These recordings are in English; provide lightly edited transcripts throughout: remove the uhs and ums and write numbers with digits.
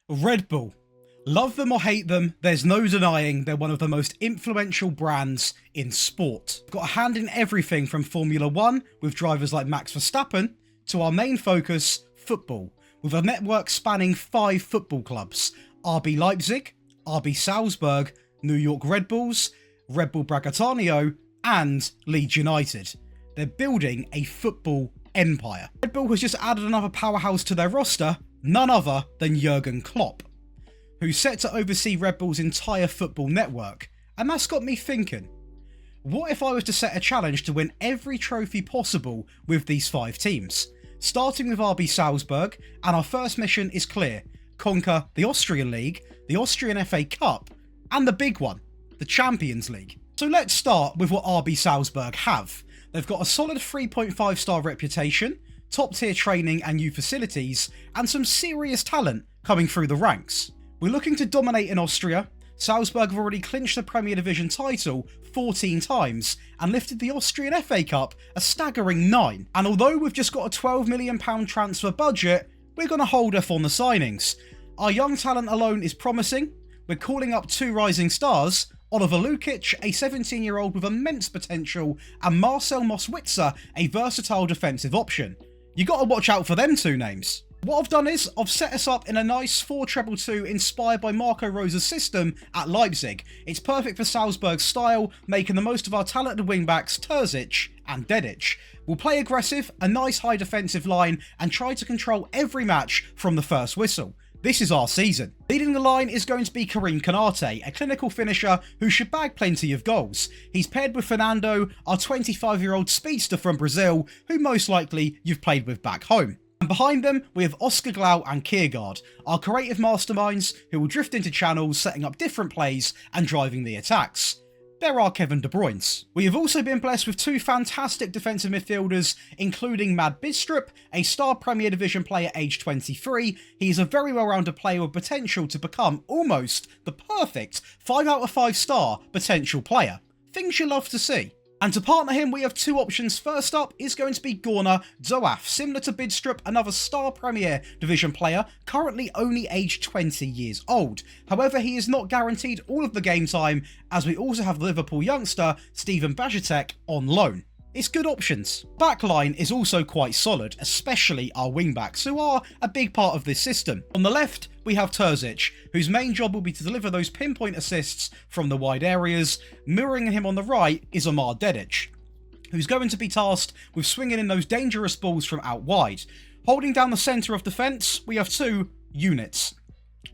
Red Bull. Love them or hate them, there's no denying they're one of the most influential brands in sport. Got a hand in everything from Formula 1 with drivers like Max Verstappen to our main focus, football, with a network spanning 5 football clubs: RB Leipzig, RB Salzburg, New York Red Bulls, Red Bull Bragantino, and Leeds United. They're building a football empire. Red Bull has just added another powerhouse to their roster, none other than Jurgen Klopp, who's set to oversee Red Bull's entire football network. And that's got me thinking, what if I was to set a challenge to win every trophy possible with these 5 teams? Starting with RB Salzburg, and our first mission is clear: conquer the Austrian League, the Austrian FA Cup, and the big one, the Champions League. So let's start with what RB Salzburg have. They've got a solid 3.5 star reputation, top tier training and youth facilities, and some serious talent coming through the ranks. We're looking to dominate in Austria. Salzburg have already clinched the Premier Division title 14 times and lifted the Austrian FA Cup a staggering 9. And although we've just got a £12 million transfer budget, we're going to hold off on the signings. Our young talent alone is promising. We're calling up 2 rising stars: Oliver Lukic, a 17-year-old with immense potential, and Marcel Moswitzer, a versatile defensive option. You got to watch out for them 2 names. What I've done is I've set us up in a nice 4-2-2 inspired by Marco Rosa's system at Leipzig. It's perfect for Salzburg's style, making the most of our talented wingbacks Terzic and Dedic. We'll play aggressive, a nice high defensive line, and try to control every match from the first whistle. This is our season. Leading the line is going to be Karim Konate, a clinical finisher who should bag plenty of goals. He's paired with Fernando, our 25-year-old speedster from Brazil, who most likely you've played with back home. And behind them, we have Oscar Glau and Kiergaard, our creative masterminds who will drift into channels, setting up different plays and driving the attacks. There are Kevin De Bruyne's. We have also been blessed with 2 fantastic defensive midfielders, including Mad Bidstrup, a star Premier Division player aged 23. He is a very well-rounded player with potential to become almost the perfect 5 out of 5 star potential player. Things you love to see. And to partner him, we have 2 options. First up is going to be Gorna Doaf, similar to Bidstrup, another star Premier Division player, currently only aged 20 years old. However, he is not guaranteed all of the game time, as we also have the Liverpool youngster Steven Bajetek on loan. It's good options. Backline is also quite solid, especially our wingbacks, who are a big part of this system. On the left, we have Terzic, whose main job will be to deliver those pinpoint assists from the wide areas. Mirroring him on the right is Omar Dedic, who's going to be tasked with swinging in those dangerous balls from out wide. Holding down the centre of defence, we have 2 units: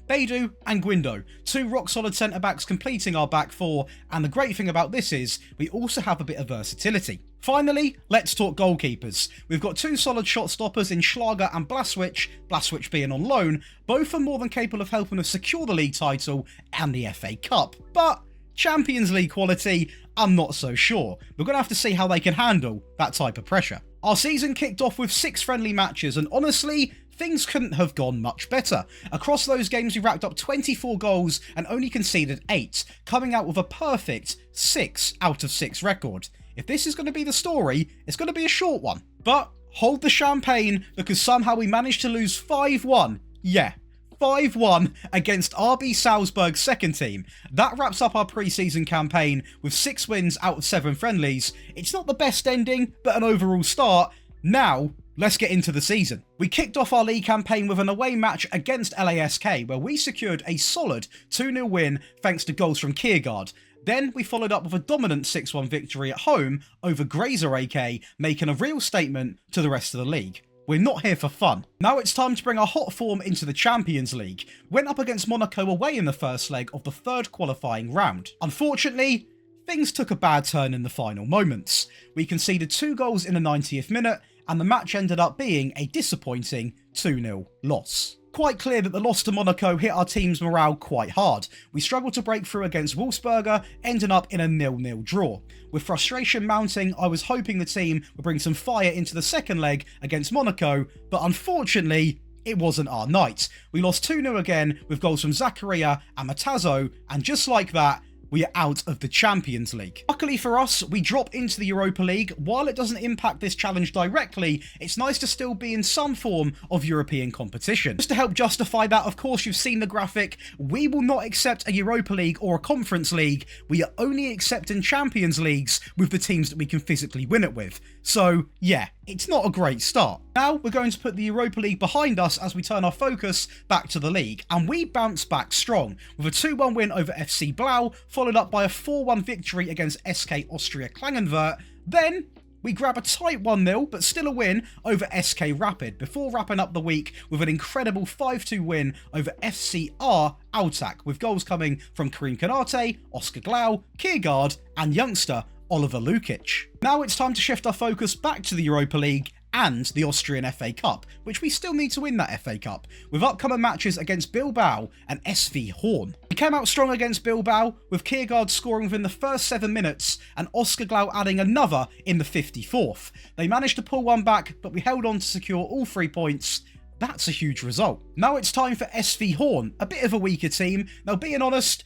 Beidou and Guindo, 2 rock-solid centre-backs completing our back 4, and the great thing about this is we also have a bit of versatility. Finally, let's talk goalkeepers. We've got 2 solid shot stoppers in Schlager and Blaswich being on loan. Both are more than capable of helping us secure the league title and the FA Cup. But Champions League quality, I'm not so sure. We're going to have to see how they can handle that type of pressure. Our season kicked off with 6 friendly matches, and honestly, things couldn't have gone much better. Across those games, we racked up 24 goals and only conceded 8, coming out with a perfect 6 out of 6 record. If this is going to be the story, it's going to be a short one. But hold the champagne, because somehow we managed to lose 5-1. Yeah, 5-1 against RB Salzburg's second team. That wraps up our pre-season campaign with 6 wins out of 7 friendlies. It's not the best ending, but an overall start. Now, let's get into the season. We kicked off our league campaign with an away match against LASK, where we secured a solid 2-0 win thanks to goals from Kiergaard. Then we followed up with a dominant 6-1 victory at home over Grazer AK, making a real statement to the rest of the league. We're not here for fun. Now it's time to bring our hot form into the Champions League. Went up against Monaco away in the first leg of the 3rd qualifying round. Unfortunately, things took a bad turn in the final moments. We conceded 2 goals in the 90th minute, and the match ended up being a disappointing 2-0 loss. Quite clear that the loss to Monaco hit our team's morale quite hard. We struggled to break through against Wolfsberger, ending up in a 0-0 draw. With frustration mounting, I was hoping the team would bring some fire into the second leg against Monaco, but unfortunately, it wasn't our night. We lost 2-0 again with goals from Zakaria and Matazo, and just like that, we are out of the Champions League. Luckily for us, we drop into the Europa League. While it doesn't impact this challenge directly, it's nice to still be in some form of European competition. Just to help justify that, of course, you've seen the graphic. We will not accept a Europa League or a Conference League. We are only accepting Champions Leagues with the teams that we can physically win it with. So, yeah, it's not a great start. Now, we're going to put the Europa League behind us as we turn our focus back to the league, and we bounce back strong with a 2-1 win over FC Blau, followed up by a 4-1 victory against SK Austria Klagenfurt. Then we grab a tight 1-0, but still a win over SK Rapid, before wrapping up the week with an incredible 5-2 win over FCR Autak, with goals coming from Karim Konate, Oscar Glau, Kiergaard, and youngster Oliver Lukic. Now it's time to shift our focus back to the Europa League and the Austrian FA Cup, which we still need to win that FA Cup, with upcoming matches against Bilbao and SV Horn. We came out strong against Bilbao, with Kiergaard scoring within the first 7 minutes and Oscar Glau adding another in the 54th. They managed to pull one back, but we held on to secure all 3 points. That's a huge result. Now it's time for SV Horn, a bit of a weaker team. Now, being honest,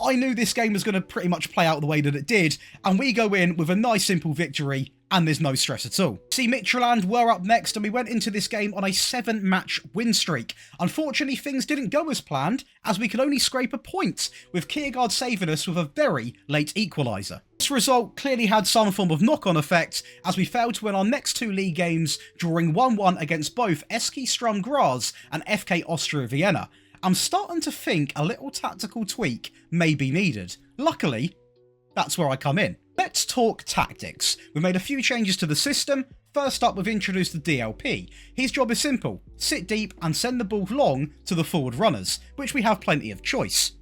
I knew this game was going to pretty much play out the way that it did, and we go in with a nice simple victory, and there's no stress at all. See, Midtjylland were up next, and we went into this game on a 7-match win streak. Unfortunately, things didn't go as planned, as we could only scrape a point, with Kiergaard saving us with a very late equaliser. This result clearly had some form of knock-on effect, as we failed to win our next 2 league games, drawing 1-1 against both SK Strum Graz and FK Austria Vienna. I'm starting to think a little tactical tweak may be needed. Luckily, that's where I come in. Let's talk tactics. We made a few changes to the system. First up, we've introduced the DLP. His job is simple: sit deep and send the ball long to the forward runners, which we have plenty of choice.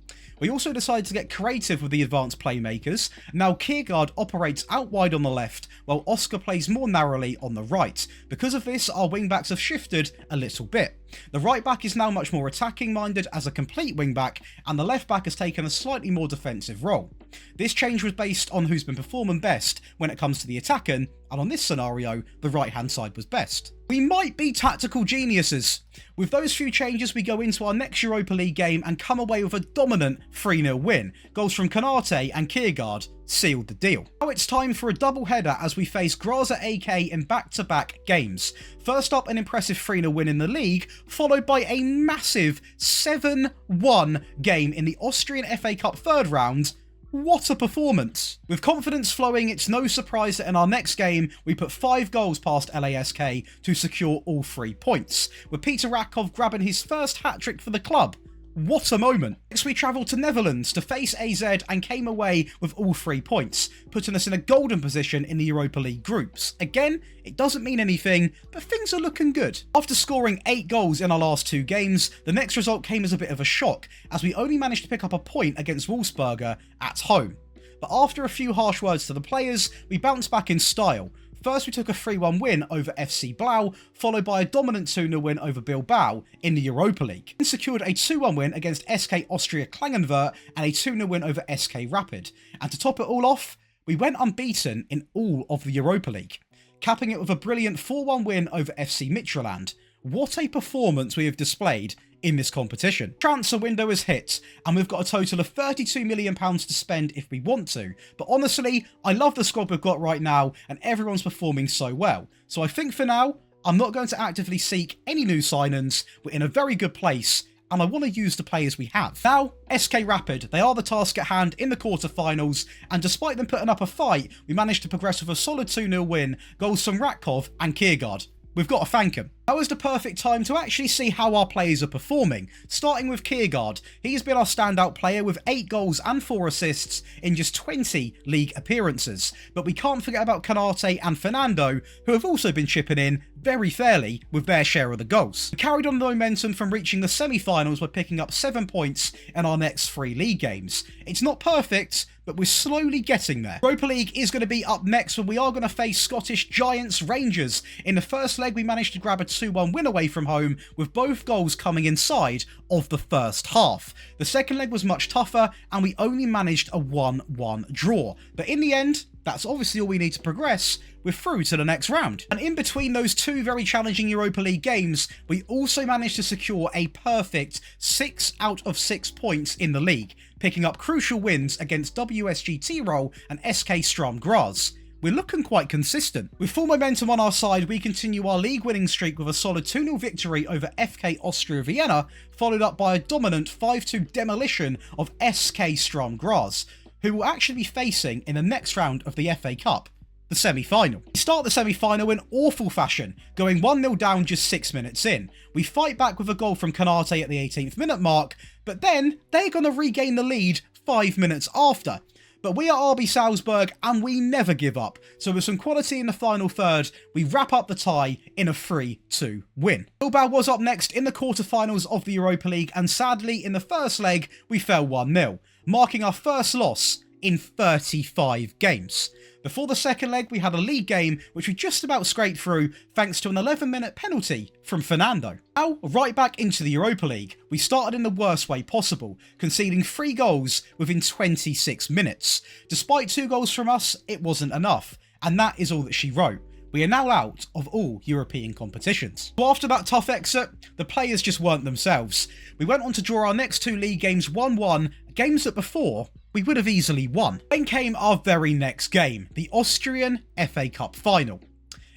We also decided to get creative with the advanced playmakers. Now Kiergaard operates out wide on the left, while Oscar plays more narrowly on the right. Because of this, our wing-backs have shifted a little bit. The right-back is now much more attacking-minded as a complete wing-back, and the left-back has taken a slightly more defensive role. This change was based on who's been performing best when it comes to the attacking, and on this scenario, the right-hand side was best. We might be tactical geniuses. With those few changes, we go into our next Europa League game and come away with a dominant 3-0 win. Goals from Konate and Kiergaard sealed the deal. Now it's time for a double header as we face Grazer AK in back-to-back games. First up, an impressive 3-0 win in the league, followed by a massive 7-1 game in the Austrian FA Cup third round. What a performance! With confidence flowing, it's no surprise that in our next game, we put 5 goals past LASK to secure all 3 points, with Peter Rakov grabbing his first hat-trick for the club. What a moment. Next we travelled to Netherlands to face AZ and came away with all 3 points, putting us in a golden position in the Europa League groups. Again, it doesn't mean anything, but things are looking good. After scoring 8 goals in our last 2 games, the next result came as a bit of a shock, as we only managed to pick up a point against Wolfsberger at home. But after a few harsh words to the players, we bounced back in style. First, we took a 3-1 win over FC Blau, followed by a dominant 2-0 win over Bilbao in the Europa League. Then secured a 2-1 win against SK Austria Klagenfurt and a 2-0 win over SK Rapid. And to top it all off, we went unbeaten in all of the Europa League, capping it with a brilliant 4-1 win over FC Midtjylland. What a performance we have displayed in this competition. Transfer window has hit, and we've got a total of £32 million to spend if we want to. But honestly, I love the squad we've got right now, and everyone's performing so well. So I think for now, I'm not going to actively seek any new signings. We're in a very good place, and I want to use the players we have. Now, SK Rapid, they are the task at hand in the quarterfinals, and despite them putting up a fight, we managed to progress with a solid 2-0 win, goals from Rakov and Kiergaard. We've got to thank him. Now is the perfect time to actually see how our players are performing. Starting with Kiergaard, he's been our standout player with 8 goals and 4 assists in just 20 league appearances. But we can't forget about Konate and Fernando, who have also been chipping in very fairly with their share of the goals. We carried on the momentum from reaching the semi-finals by picking up 7 points in our next 3 league games. It's not perfect, but we're slowly getting there. Europa League is going to be up next, when we are going to face Scottish giants Rangers. In the first leg, we managed to grab a 2-1 win away from home, with both goals coming inside of the first half. The second leg was much tougher, and we only managed a 1-1 draw. But in the end, that's obviously all we need to progress. We're through to the next round. And in between those two very challenging Europa League games, we also managed to secure a perfect 6 out of 6 points in the league, picking up crucial wins against WSG Tirol and SK Strom Graz. We're looking quite consistent. With full momentum on our side, we continue our league winning streak with a solid 2-0 victory over FK Austria Vienna, followed up by a dominant 5-2 demolition of SK Strom Graz, who will actually be facing in the next round of the FA Cup, the semi-final. We start the semi-final in awful fashion, going 1-0 down just 6 minutes in. We fight back with a goal from Kanate at the 18th minute mark, but then they're going to regain the lead 5 minutes after. But we are RB Salzburg and we never give up, so with some quality in the final third, we wrap up the tie in a 3-2 win. Bilbao was up next in the quarterfinals of the Europa League, and sadly in the first leg we fell 1-0, marking our first loss in 35 games. Before the second leg, we had a league game which we just about scraped through thanks to an 11-minute penalty from Fernando. Now, right back into the Europa League, we started in the worst way possible, conceding 3 goals within 26 minutes. Despite 2 goals from us, it wasn't enough, and that is all that she wrote. We are now out of all European competitions. So after that tough exit, the players just weren't themselves. We went on to draw our next 2 league games 1-1, games that before we would have easily won. Then came our very next game, the Austrian FA Cup final.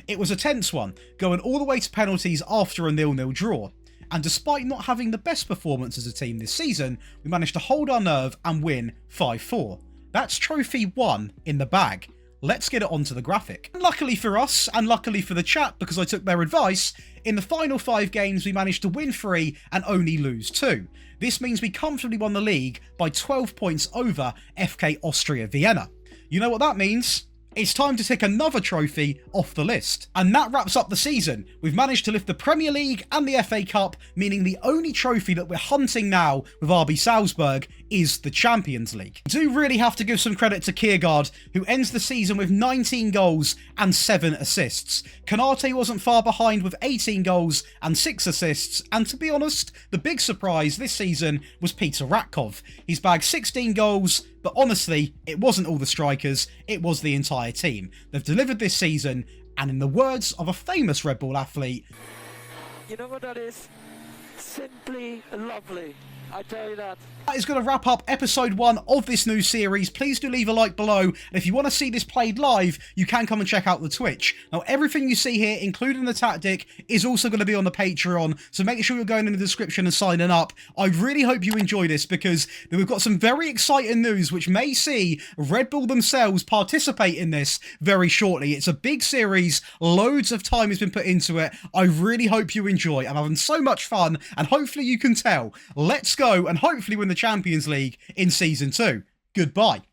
It was a tense one, going all the way to penalties after a 0-0 draw. And despite not having the best performance as a team this season, we managed to hold our nerve and win 5-4. That's trophy 1 in the bag. Let's get it onto the graphic. And luckily for us, and luckily for the chat because I took their advice, in the final 5 games we managed to win 3 and only lose 2. This means we comfortably won the league by 12 points over FK Austria Vienna. You know what that means? It's time to take another trophy off the list. And that wraps up the season. We've managed to lift the Premier League and the FA Cup, meaning the only trophy that we're hunting now with RB Salzburg is the Champions League. I do really have to give some credit to Kiergaard, who ends the season with 19 goals and 7 assists. Kanate wasn't far behind with 18 goals and 6 assists, and to be honest, the big surprise this season was Peter Ratkov. He's bagged 16 goals, but honestly, it wasn't all the strikers, it was the entire team. They've delivered this season, and in the words of a famous Red Bull athlete, you know what that is? Simply lovely. I tell you that. That is going to wrap up episode 1 of this new series. Please do leave a like below, and if you want to see this played live, you can come and check out the Twitch. Now, everything you see here, including the tactic, is also going to be on the Patreon, so make sure you're going in the description and signing up. I really hope you enjoy this, because we've got some very exciting news which may see Red Bull themselves participate in this very shortly. It's a big series, loads of time has been put into it. I really hope you enjoy. I'm having so much fun, and hopefully you can tell. Let's go and hopefully win the Champions League in Season 2. Goodbye.